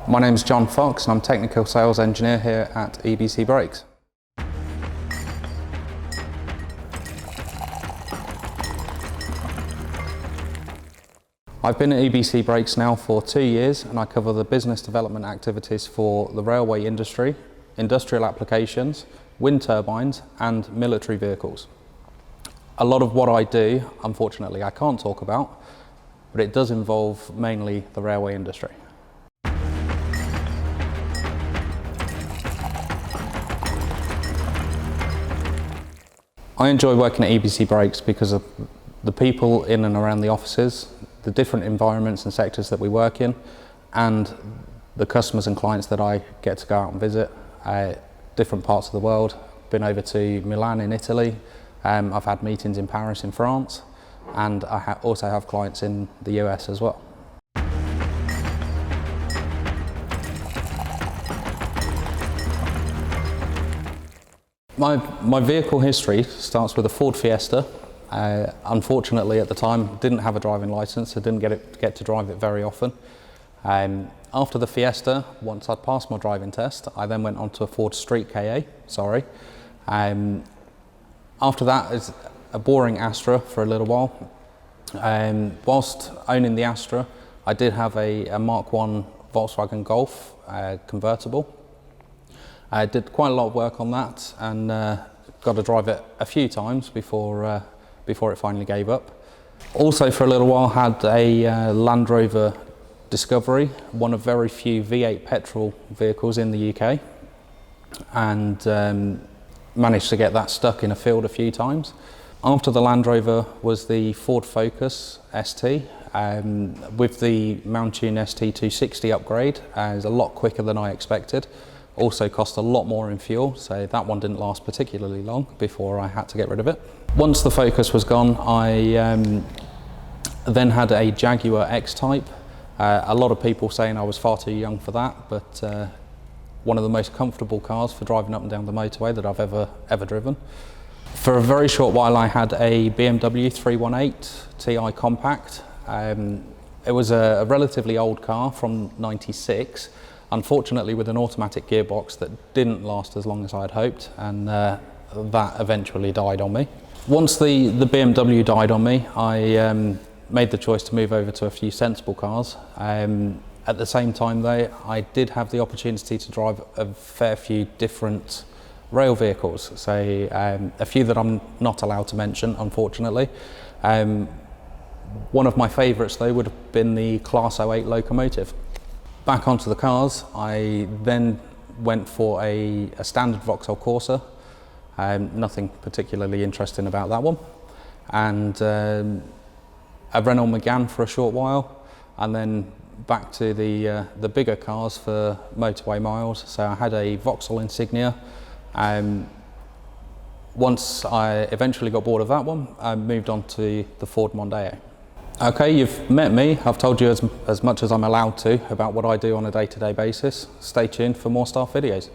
My name is John Fox and I'm Technical Sales Engineer here at EBC Brakes. I've been at EBC Brakes now for 2 years and I cover the business development activities for the railway industry, industrial applications, wind turbines and military vehicles. A lot of what I do, unfortunately, I can't talk about, but it does involve mainly the railway industry. I enjoy working at EBC Brakes because of the people in and around the offices, the different environments and sectors that we work in, and the customers and clients that I get to go out and visit, different parts of the world. Been over to Milan in Italy, I've had meetings in Paris in France, and I also have clients in the US as well. My vehicle history starts with a Ford Fiesta. Unfortunately at the time didn't have a driving licence, so didn't get to drive it very often. After the Fiesta, once I'd passed my driving test, I then went on to a Ford Street KA, After that is a boring Astra for a little while. Whilst owning the Astra, I did have a Mark 1 Volkswagen Golf convertible. I did quite a lot of work on that and got to drive it a few times before it finally gave up. Also for a little while had a Land Rover Discovery, one of very few V8 petrol vehicles in the UK, and managed to get that stuck in a field a few times. After the Land Rover was the Ford Focus ST, with the Mountune ST260 upgrade. It's a lot quicker than I expected. Also cost a lot more in fuel, so that one didn't last particularly long before I had to get rid of it. Once the Focus was gone, I then had a Jaguar X-Type. A lot of people saying I was far too young for that, but one of the most comfortable cars for driving up and down the motorway that I've ever driven. For a very short while I had a BMW 318 Ti Compact. It was a relatively old car from '96, unfortunately with an automatic gearbox that didn't last as long as I'd hoped, and that eventually died on me. Once the BMW died on me, I made the choice to move over to a few sensible cars. At the same time though, I did have the opportunity to drive a fair few different rail vehicles, so a few that I'm not allowed to mention, unfortunately. One of my favourites though would have been the Class 08 locomotive. Back onto the cars, I then went for a standard Vauxhall Corsa. Nothing particularly interesting about that one. And a Renault Megane for a short while, and then back to the bigger cars for motorway miles. So I had a Vauxhall Insignia. Once I eventually got bored of that one, I moved on to the Ford Mondeo. Okay, you've met me. I've told you as much as I'm allowed to about what I do on a day-to-day basis. Stay tuned for more staff videos.